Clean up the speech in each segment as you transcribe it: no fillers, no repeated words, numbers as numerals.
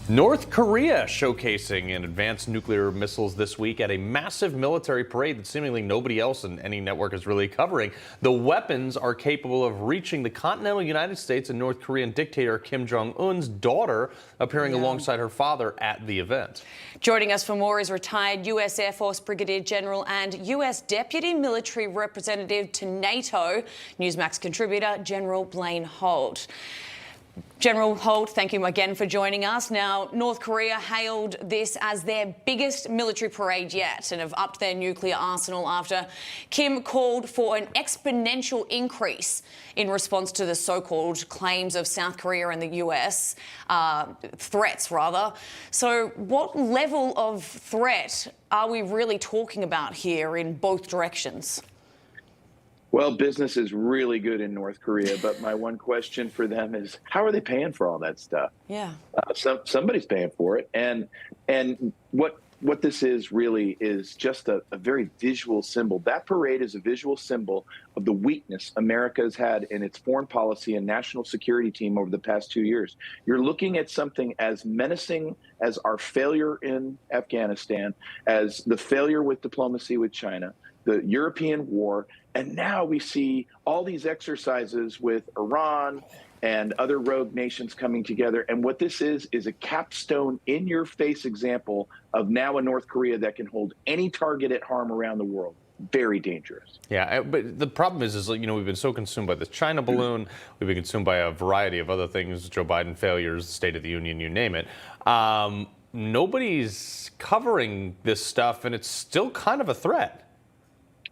North Korea showcasing an advanced nuclear missiles this week at a massive military parade that seemingly nobody else in any network is really covering. The weapons are capable of reaching the continental United States and North Korean dictator Kim Jong-un's daughter appearing alongside her father at the event. Joining us for more is retired U.S. Air Force Brigadier General and U.S. Deputy Military Representative to NATO, Newsmax contributor General Blaine Holt. General Holt, thank you again for joining us. Now, North Korea hailed this as their biggest military parade yet and have upped their nuclear arsenal after Kim called for an exponential increase in response to the so-called claims of South Korea and the US, threats rather. So what level of threat are we really talking about here in both directions? Well, business is really good in North Korea, but my one question for them is, how are they paying for all that stuff? Yeah, somebody's paying for it, and what this is really is just a very visual symbol. That parade is a visual symbol of the weakness America has had in its foreign policy and national security team over the past 2 years. You're looking at something as menacing as our failure in Afghanistan, as the failure with diplomacy with China, the European war, and now we see all these exercises with Iran and other rogue nations coming together. And what this is a capstone in-your-face example of now a North Korea that can hold any target at harm around the world. Very dangerous. Yeah, but the problem is, you know, we've been so consumed by the China balloon. We've been consumed by a variety of other things, Joe Biden failures, State of the Union, you name it. Nobody's covering this stuff, and it's still kind of a threat.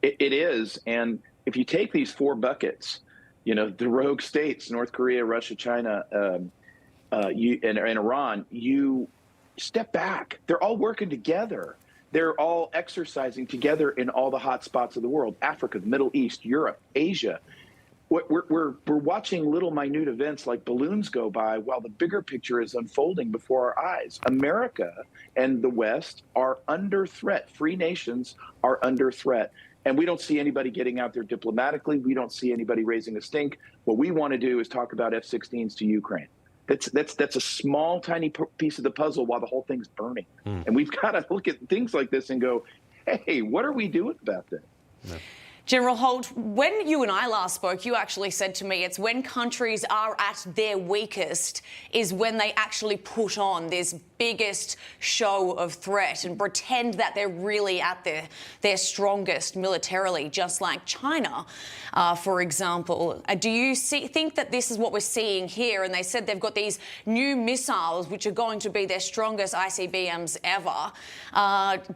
It is. And if you take these four buckets, you know, the rogue states, North Korea, Russia, China, and Iran, you step back. They're all working together. They're all exercising together in all the hot spots of the world: Africa, the Middle East, Europe, Asia. We're watching little minute events like balloons go by while the bigger picture is unfolding before our eyes. America and the West are under threat. Free nations are under threat. And we don't see anybody getting out there diplomatically. We don't see anybody raising a stink. What we want to do is talk about F-16s to Ukraine. That's a small, tiny piece of the puzzle while the whole thing's burning. And we've got to look at things like this and go, hey, what are we doing about that? Yeah. General Holt, when you and I last spoke, you actually said to me it's when countries are at their weakest is when they actually put on this biggest show of threat and pretend that they're really at their strongest militarily, just like China, for example. Do you think that this is what we're seeing here? And they said they've got these new missiles which are going to be their strongest ICBMs ever.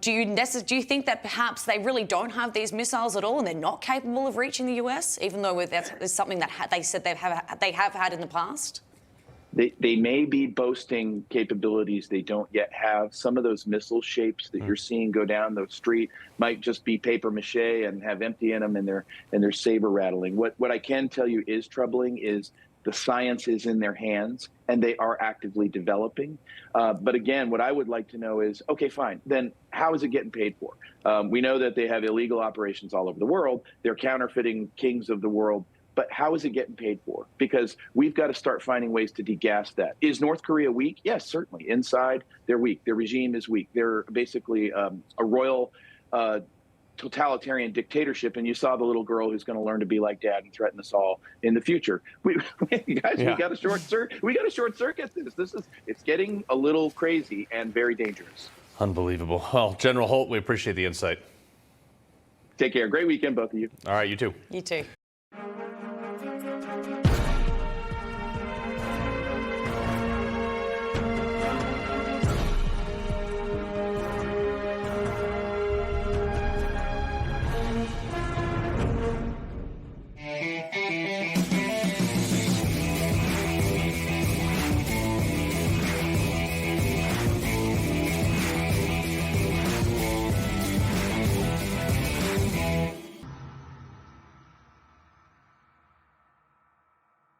Do you think that perhaps they really don't have these missiles at all and they're not capable of reaching the US, even though that's something that they said they have had in the past? They may be boasting capabilities they don't yet have. Some of those missile shapes that you're seeing go down the street might just be paper mache and have empty in them, and they're saber rattling. What I can tell you is troubling is the science is in their hands and they are actively developing. But again, what I would like to know is, okay, fine, then how is it getting paid for? We know that they have illegal operations all over the world. They're counterfeiting kings of the world. But how is it getting paid for? Because we've got to start finding ways to degas that. Is North Korea weak? Yes, certainly. Inside, they're weak. Their regime is weak. They're basically a royal totalitarian dictatorship, and you saw the little girl who's going to learn to be like dad and threaten us all in the future. We got a short circuit this. It's getting a little crazy and very dangerous. Unbelievable. Well, General Holt, we appreciate the insight. Take care. Great weekend, both of you. All right, you too. You too.